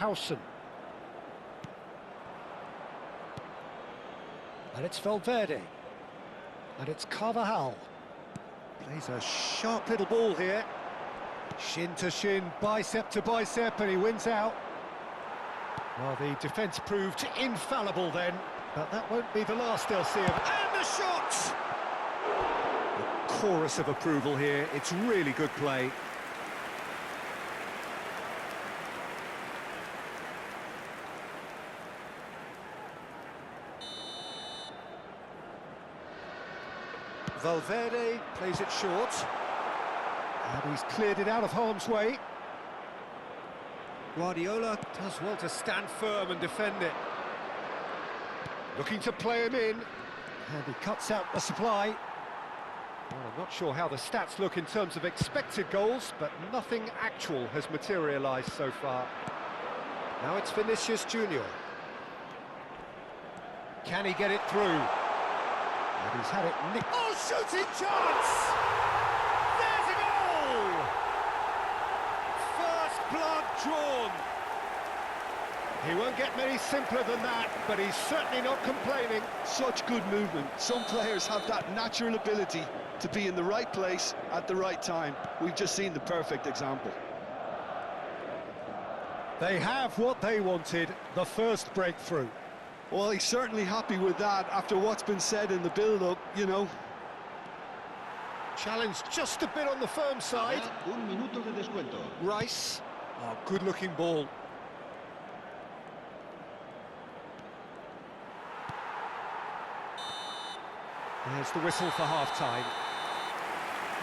Howson. And it's Valverde. And it's Carvajal. Plays a sharp little ball here. Shin to shin, bicep to bicep, and he wins out. Well, the defence proved infallible then, but that won't be the last they'll see of it. And the shot! A chorus of approval here. It's really good play. Valverde plays it short. And he's cleared it out of harm's way. Guardiola does well to stand firm and defend it. Looking to play him in. And he cuts out the supply. Well, I'm not sure how the stats look in terms of expected goals, but nothing actual has materialised so far. Now it's Vinicius Junior. Can he get it through? And he's had it nicked. Oh, shooting chance! There's a goal! First blood drawn. He won't get many simpler than that, but he's certainly not complaining. Such good movement. Some players have that natural ability to be in the right place at the right time. We've just seen the perfect example. They have what they wanted, the first breakthrough. Well, he's certainly happy with that after what's been said in the build-up, you know. Challenge just a bit on the firm side. Un minuto de descuento. Rice. Oh, good-looking ball. There's the whistle for half-time.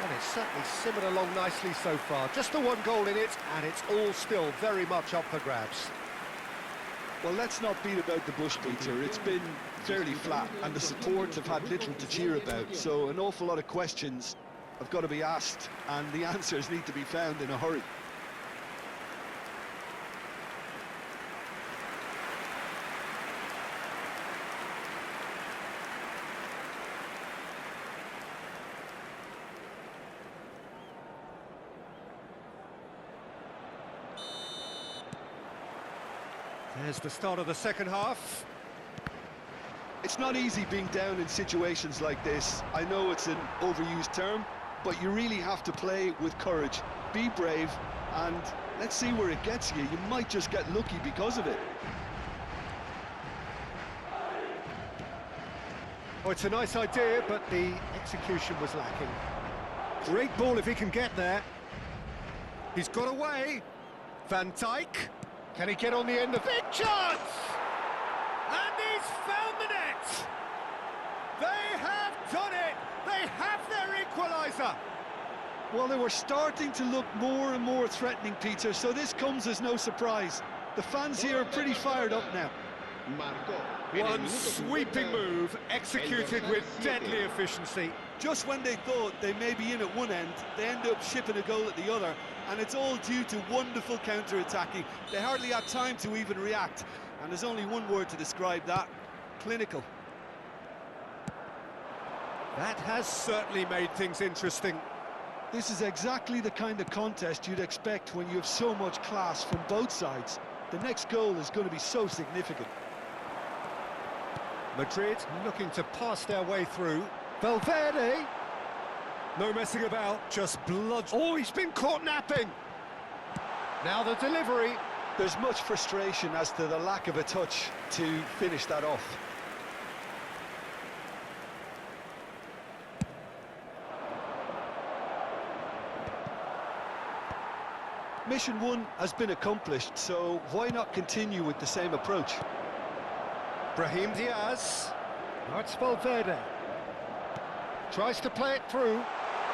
And it's certainly simmered along nicely so far. Just the one goal in it, and it's all still very much up for grabs. Well, let's not beat about the bush, Peter. It's been fairly flat, and the support have had little to cheer about, so an awful lot of questions have got to be asked, and the answers need to be found in a hurry. There's the start of the second half. It's not easy being down in situations like this. I know it's an overused term, but you really have to play with courage. Be brave, and let's see where it gets you. You might just get lucky because of it. Oh, it's a nice idea, but the execution was lacking. Great ball if he can get there. He's got away. Van Dijk. Can he get on the end of big chance? And he's found the net! They have done it! They have their equaliser! Well, they were starting to look more and more threatening, Peter, so this comes as no surprise. The fans here are pretty fired up now. One sweeping move, executed with deadly efficiency. Just when they thought they may be in at one end, they end up shipping a goal at the other, and it's all due to wonderful counter-attacking. They hardly had time to even react, and there's only one word to describe that: clinical. That has certainly made things interesting. This is exactly the kind of contest you'd expect when you have so much class from both sides. The next goal is going to be so significant. Madrid looking to pass their way through. Valverde. No messing about, just blood. Oh, he's been caught napping. Now the delivery. There's much frustration as to the lack of a touch to finish that off. Mission one has been accomplished, so why not continue with the same approach? Brahim Diaz. Now it's Valverde. Tries to play it through.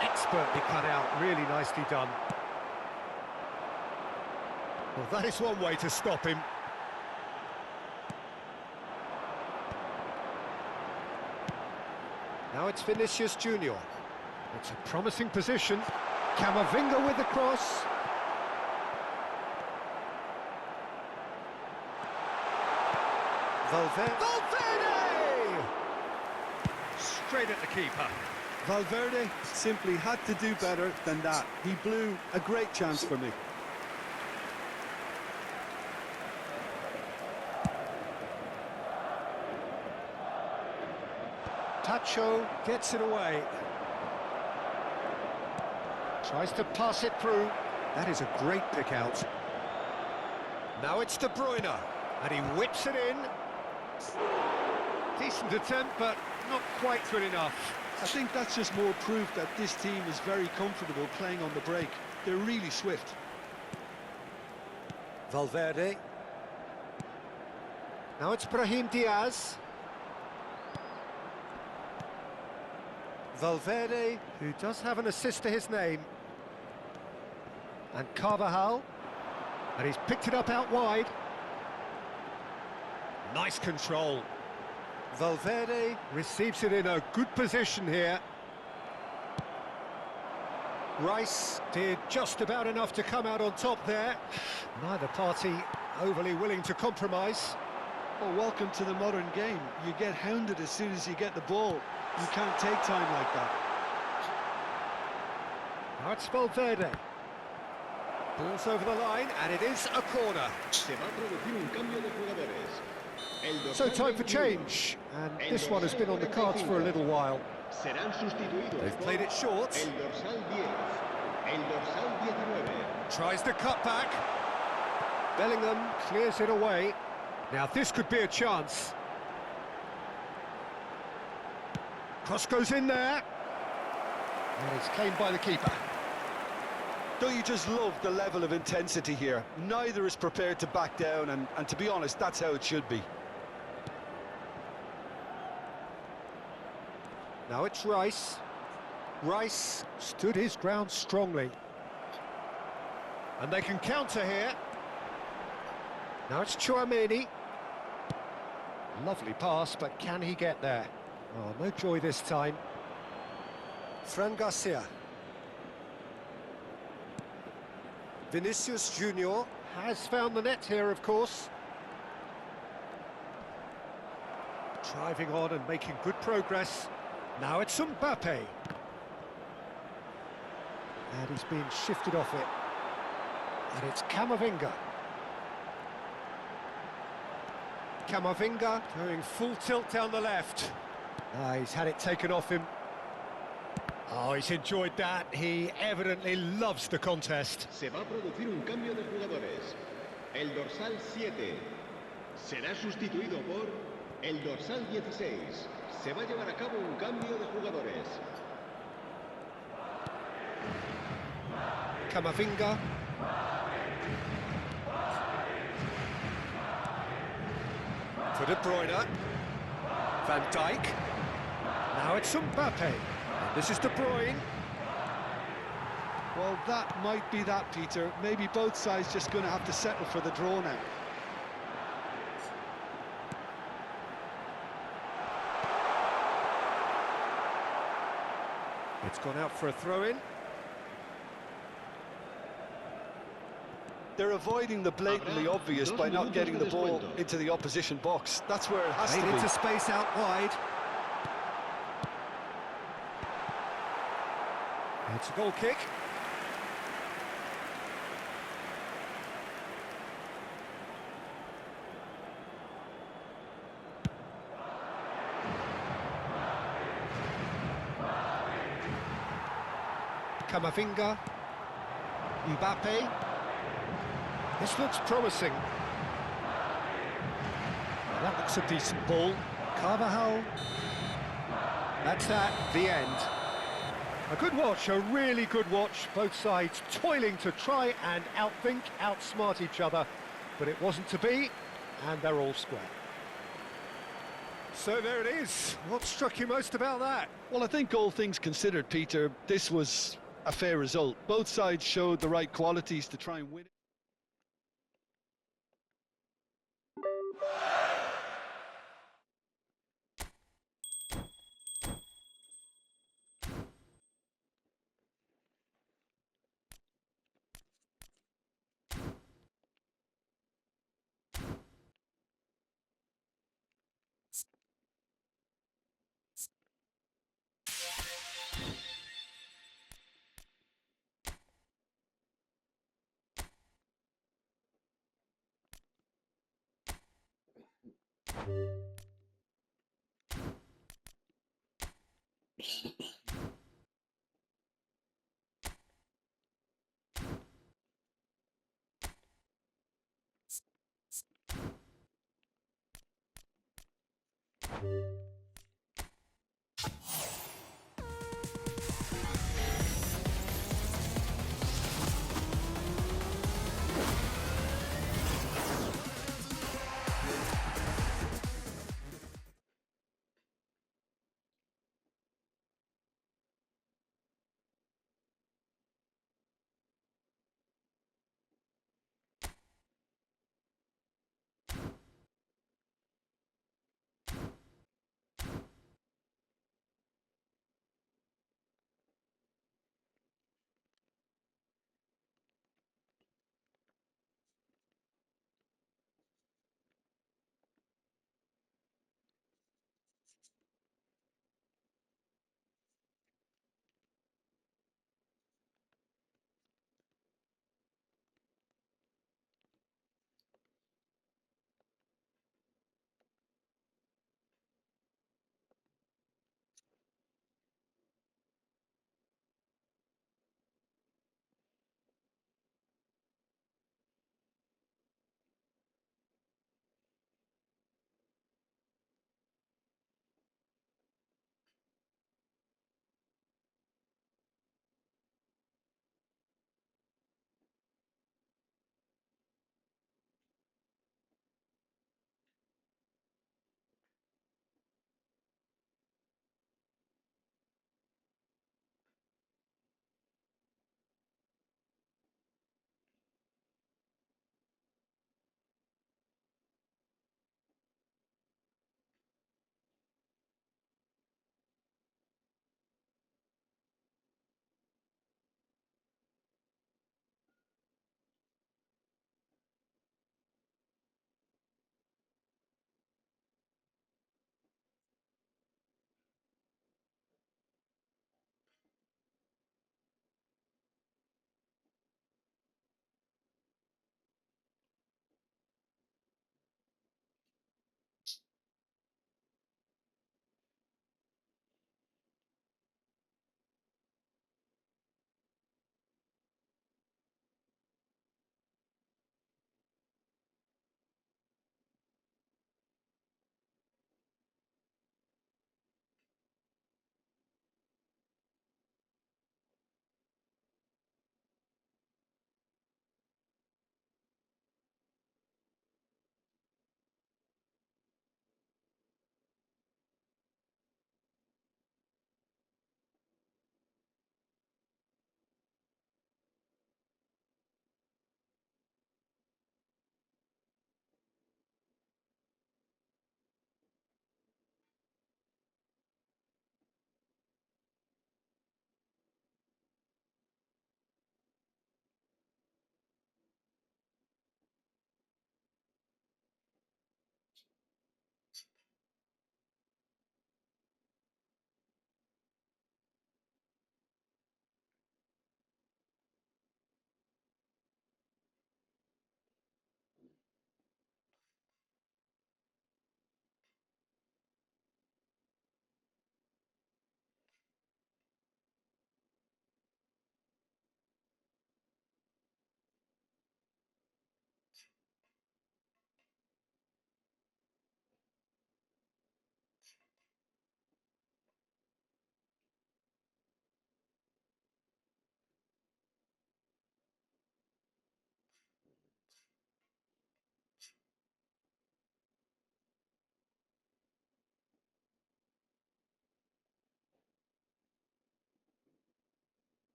Expertly cut out, really nicely done. Well, that is one way to stop him. Now it's Vinicius Junior. It's a promising position. Camavinga with the cross. Valverde! Straight at the keeper. Valverde simply had to do better than that. He blew a great chance for me. Nacho gets it away. Tries to pass it through. That is a great pick out. Now it's De Bruyne, and he whips it in. Decent attempt, but not quite good enough. I think that's just more proof that this team is very comfortable playing on the break. They're really swift. Valverde. Now it's Brahim Diaz. Valverde, who does have an assist to his name. And Carvajal. And he's picked it up out wide. Nice control. Valverde receives it in a good position here. Rice did just about enough to come out on top there. Neither party overly willing to compromise. Oh, welcome to the modern game. You get hounded as soon as you get the ball. You can't take time like that. Now it's Valverde. Ball's over the line, and it is a corner. So time for change, and this one has been on the cards for a little while. They've played it short. Tries the cut back. Bellingham clears it away. Now this could be a chance. Cross goes in there. And it's claimed by the keeper. Don't you just love the level of intensity here? Neither is prepared to back down, and to be honest, that's how it should be. Now it's Rice. Rice stood his ground strongly. And they can counter here. Now it's Tchouaméni. Lovely pass, but can he get there? Oh, no joy this time. Fran Garcia. Vinicius Junior has found the net here, of course. Driving on and making good progress. Now it's Mbappe. And he's been shifted off it. And it's Camavinga. Camavinga going full tilt down the left. He's had it taken off him. Oh, he's enjoyed that. He evidently loves the contest. Se va a producir un cambio de jugadores. El dorsal 7 será sustituido por el dorsal 16. Se va a llevar a cabo un cambio de jugadores. Camavinga. For De Bruyne. Van Dijk. Now it's Mbappe. And this is De Bruyne. Well, that might be that, Peter. Maybe both sides just going to have to settle for the draw now. It's gone out for a throw-in. They're avoiding the blatantly obvious by not getting the ball into the opposition box. That's where it has to be. Into space out wide. It's a goal kick. Camavinga. Mbappe. This looks promising. Well, that looks a decent ball. Carvajal. That's that, the end. A good watch, a really good watch. Both sides toiling to try and outthink, outsmart each other. But it wasn't to be, and they're all square. So there it is. What struck you most about that? Well, I think all things considered, Peter, this was a fair result. Both sides showed the right qualities to try and win it.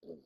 Boom,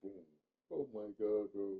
boom. Oh my god, bro.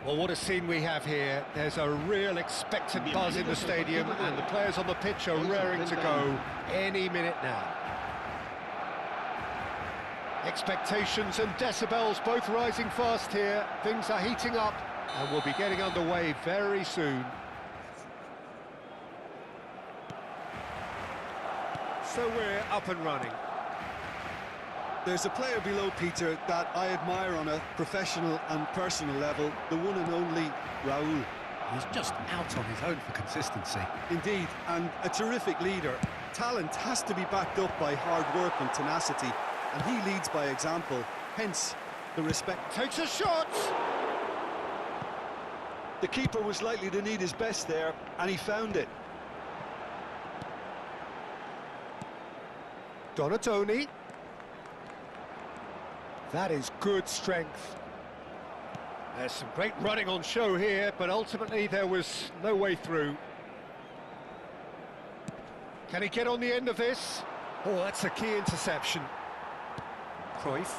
Well, what a scene we have here. There's a real expectant buzz in the stadium, and the players on the pitch are raring to go any minute now. Expectations and decibels both rising fast here. Things are heating up, and we'll be getting underway very soon. So we're up and running. There's a player below, Peter, that I admire on a professional and personal level, the one and only Raul. He's just out on his own for consistency. Indeed, and a terrific leader. Talent has to be backed up by hard work and tenacity, and he leads by example, hence the respect. Takes a shot! The keeper was likely to need his best there, and he found it. Donatoni. That is good strength. There's some great running on show here, but ultimately there was no way through. Can he get on the end of this? Oh, that's a key interception. Cruyff.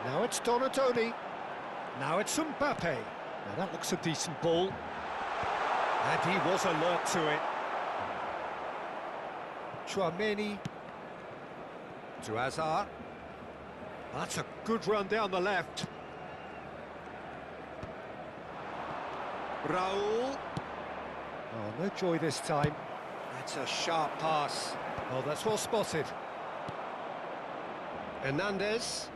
Now it's Donatoni. Now it's Mbappe. Now that looks a decent ball. And he was alert to it. Tchouaméni. To Hazard. That's a good run down the left. Raul. Oh, no joy this time. That's a sharp pass. Oh, that's well spotted. Hernandez.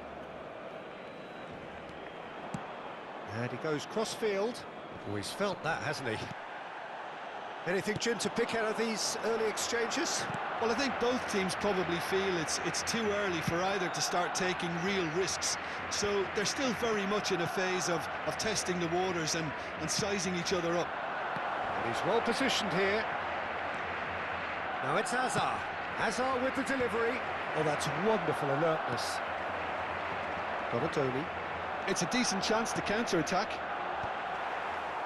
And he goes cross-field. Oh, he's felt that, hasn't he? Anything, Jim, to pick out of these early exchanges? Well, I think both teams probably feel it's too early for either to start taking real risks. So they're still very much in a phase of testing the waters and sizing each other up. And he's well positioned here. Now it's Hazard. Hazard with the delivery. Oh, that's wonderful alertness. Donatoni. It's a decent chance to counter-attack.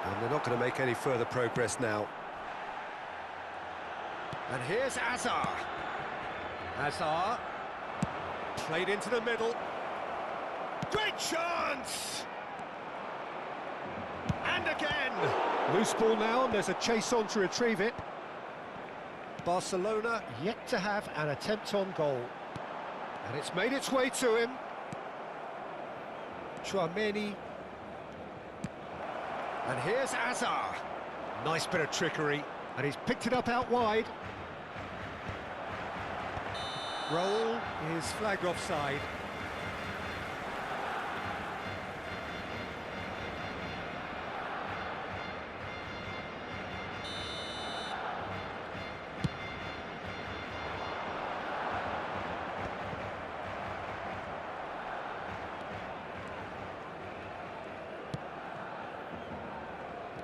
And they're not going to make any further progress now. And here's Hazard. Hazard. Played into the middle. Great chance! And again! Loose ball now, and there's a chase on to retrieve it. Barcelona yet to have an attempt on goal. And it's made its way to him. Tchouaméni. And here's Hazard. Nice bit of trickery. And he's picked it up out wide. Raul is flagged offside.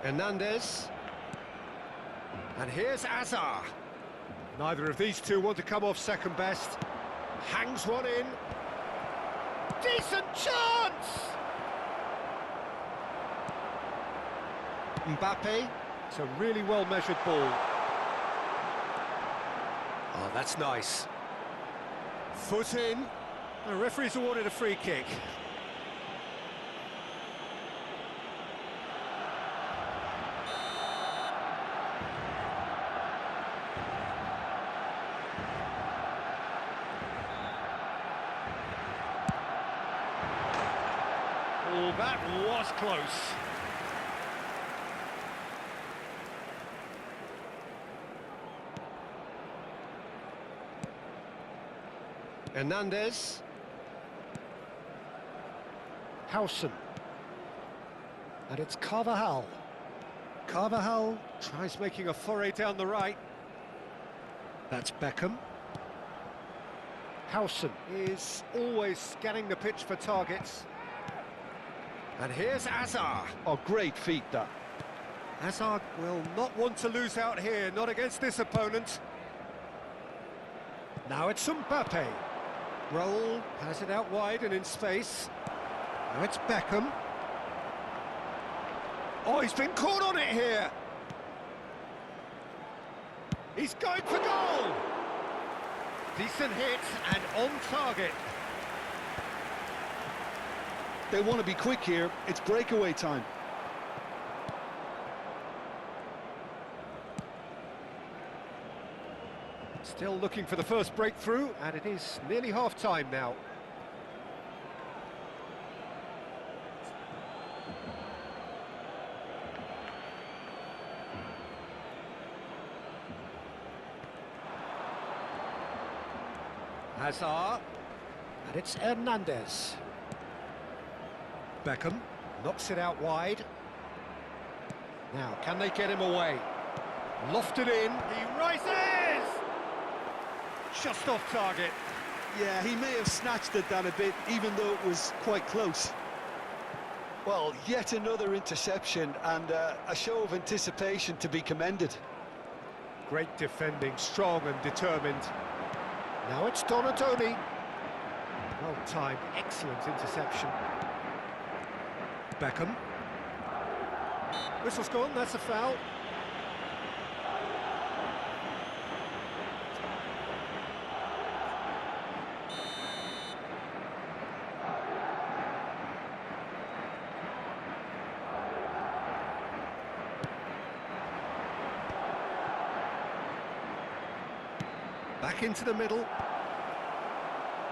Hernandez. And here's Hazard. Neither of these two want to come off second best. Hangs one in. Decent chance! Mbappe. It's a really well-measured ball. Oh, that's nice. Foot in. The referee's awarded a free kick. Oh, that was close. Hernandez. Howson. And it's Carvajal. Carvajal tries making a foray down the right. That's Beckham. Howson is always scanning the pitch for targets. And here's Hazard. Oh, great feat, that. Hazard will not want to lose out here, not against this opponent. Now it's Mbappe. Raul has it out wide and in space. Now it's Beckham. Oh, he's been caught on it here. He's going for goal. Decent hit and on target. They want to be quick here. It's breakaway time. Still looking for the first breakthrough, and it is nearly half-time now. Hazard, and it's Hernandez. Beckham knocks it out wide. Now, can they get him away? Lofted in, he rises! Just off target. Yeah, he may have snatched at that a bit, even though it was quite close. Well, yet another interception, and a show of anticipation to be commended. Great defending, strong and determined. Now it's Donatoni. Well timed, excellent interception. Beckham. Whistle's gone, that's a foul. Back into the middle.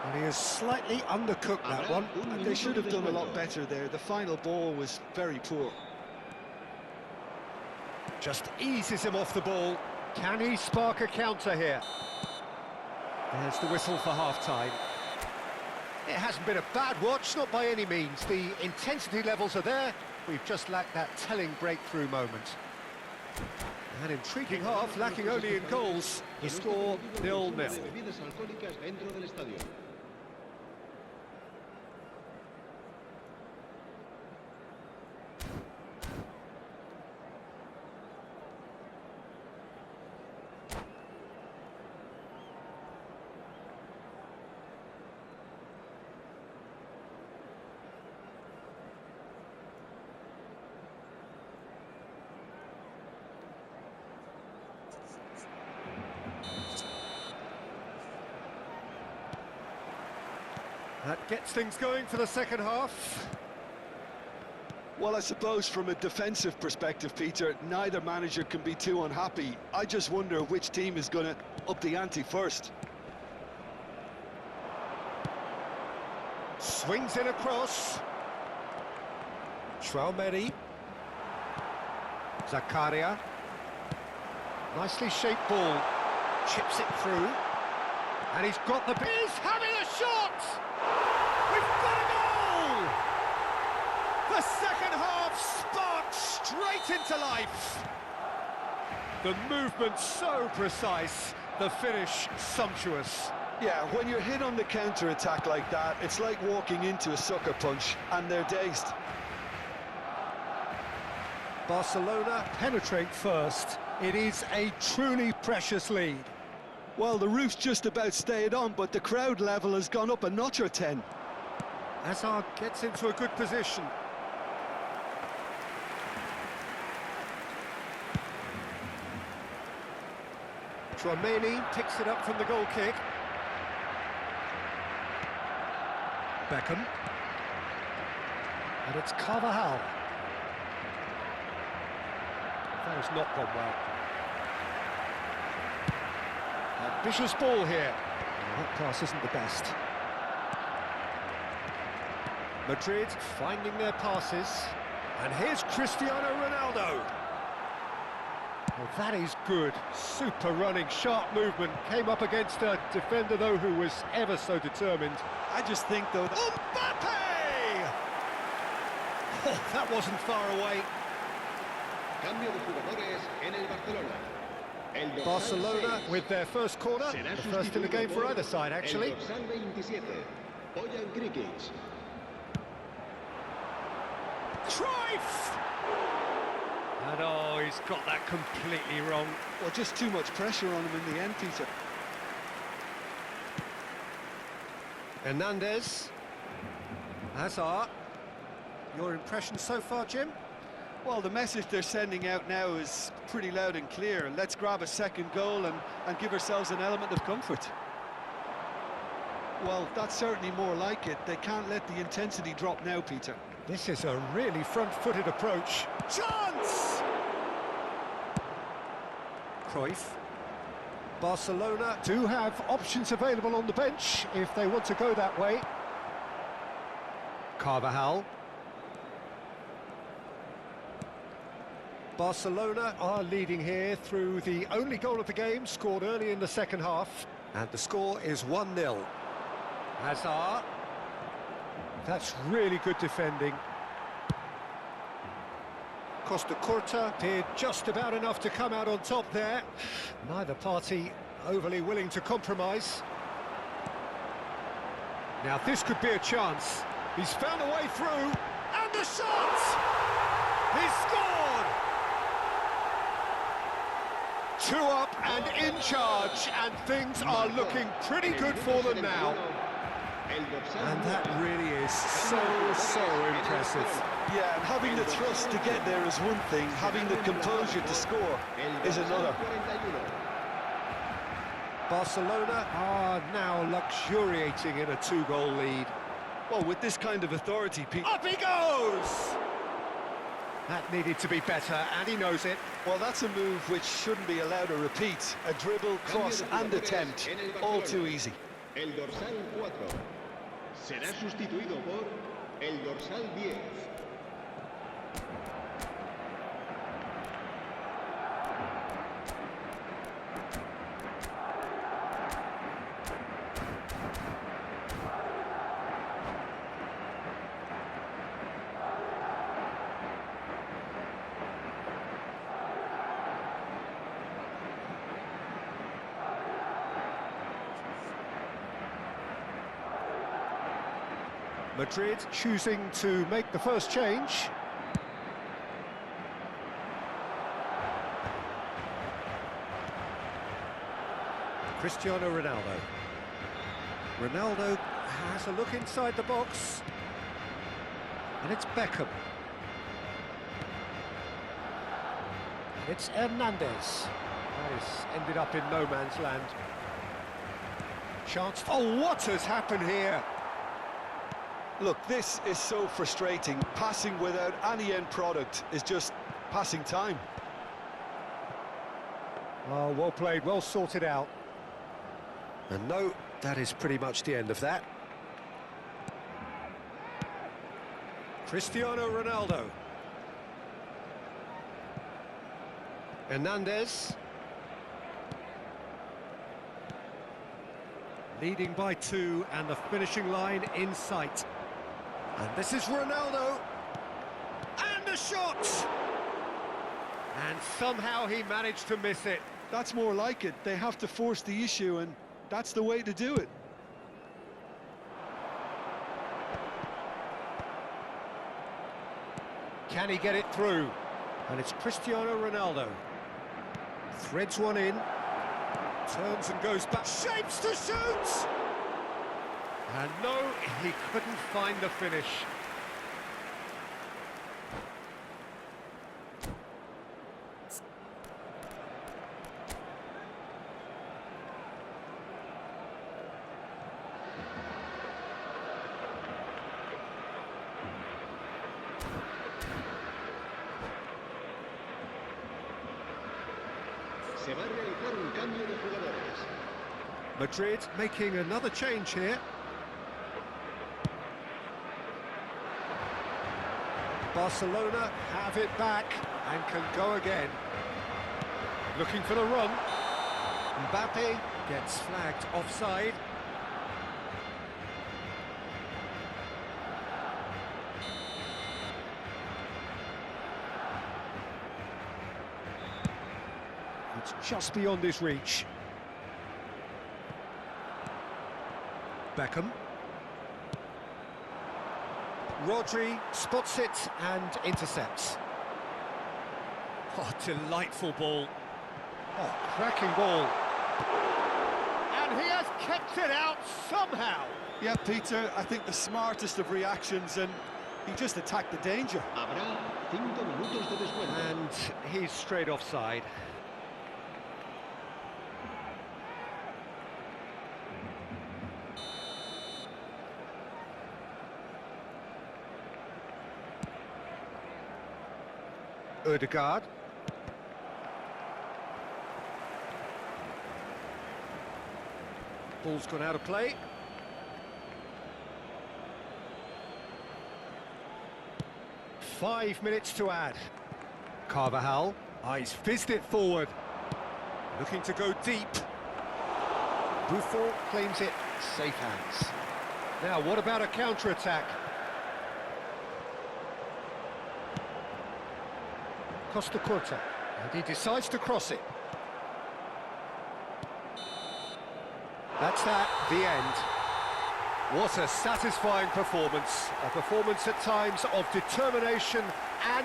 And he has slightly undercooked that one. And they should have done a lot better there. The final ball was very poor. Just eases him off the ball. Can he spark a counter here? There's the whistle for half-time. It hasn't been a bad watch, not by any means. The intensity levels are there. We've just lacked that telling breakthrough moment. An intriguing half, lacking only in goals. The score 0-0. That gets things going for the second half. Well, I suppose from a defensive perspective, Peter, neither manager can be too unhappy. I just wonder which team is going to up the ante first. Swings in across. Traumeri. Zakaria. Nicely shaped ball. Chips it through. And he's got the... He's having a shot! We've got a goal! The second half sparked straight into life. The movement so precise, the finish sumptuous. Yeah, when you're hit on the counter-attack like that, it's like walking into a sucker punch, and they're dazed. Barcelona penetrate first. It is a truly precious lead. Well, the roof's just about stayed on, but the crowd level has gone up a notch or 10. Hazard gets into a good position. Traumeri picks it up from the goal kick. Beckham. And it's Carvajal. That has not gone well. Ambitious ball here. Oh, that pass isn't the best. Madrid finding their passes. And here's Cristiano Ronaldo. Well, that is good. Super running, sharp movement. Came up against a defender, though, who was ever so determined. I just think, though... Mbappe! Oh, that wasn't far away. Cambio de jugadores en el Barcelona. El dorsal Barcelona 6 with their first corner. será The first in the game for sustituido either side, por actually. El dorsal 27, Bojan Krikic. Cruyff! And oh, he's got that completely wrong. Well, just too much pressure on him in the end, Peter. Hernandez. Hazard. Your impression so far, Jim? Well, the message they're sending out now is pretty loud and clear. Let's grab a second goal and give ourselves an element of comfort. Well, that's certainly more like it. They can't let the intensity drop now, Peter. This is a really front-footed approach. Chance! Cruyff. Barcelona do have options available on the bench if they want to go that way. Carvajal. Barcelona are leading here through the only goal of the game, scored early in the second half. And the score is 1-0. Hazard. That's really good defending. Costa Curta did just about enough to come out on top there. Neither party overly willing to compromise. Now this could be a chance. He's found a way through, and the shot! He's scored! 2 up and in charge, and things are looking pretty good for them now. And that really is so impressive. Yeah, and having the thrust to get there is one thing, having the composure to score is another. Barcelona are now luxuriating in a 2-goal lead. Well, with this kind of authority, Pete... Up he goes! That needed to be better, and he knows it. Well, that's a move which shouldn't be allowed to repeat. A dribble, cross and attempt, all too easy. El dorsal 4 será sustituido por el dorsal 10. Madrid choosing to make the first change. Cristiano Ronaldo. Ronaldo has a look inside the box. And it's Beckham. It's Hernandez. That has ended up in no man's land. Chance. Oh, what has happened here? Look, this is so frustrating. Passing without any end product is just passing time. Oh, well played, well sorted out. And no, that is pretty much the end of that. Cristiano Ronaldo. Hernandez. Leading by 2 and the finishing line in sight. And this is Ronaldo. And a shot! And somehow he managed to miss it. That's more like it. They have to force the issue, and that's the way to do it. Can he get it through? And it's Cristiano Ronaldo. Threads one in. Turns and goes back. Shapes to shoot! And no, he couldn't find the finish. Se va a realizar un cambio de jugadores. Madrid making another change here. Barcelona have it back and can go again. Looking for the run. Mbappe gets flagged offside. It's just beyond his reach. Beckham. Rodri spots it and intercepts. Oh, delightful ball. Oh, cracking ball. And he has kept it out somehow. Yeah, Peter, I think the smartest of reactions, and he just attacked the danger. Habrá 5 minutos de descuento. And he's straight offside. Ødegaard. Ball's gone out of play. Five minutes to add. Carvajal. He's fizzed it forward. Looking to go deep. Buffon claims it. Safe hands. Now, what about a counter-attack? Costa Curta. And he decides to cross it. That's that, the end. What a satisfying performance. A performance at times of determination and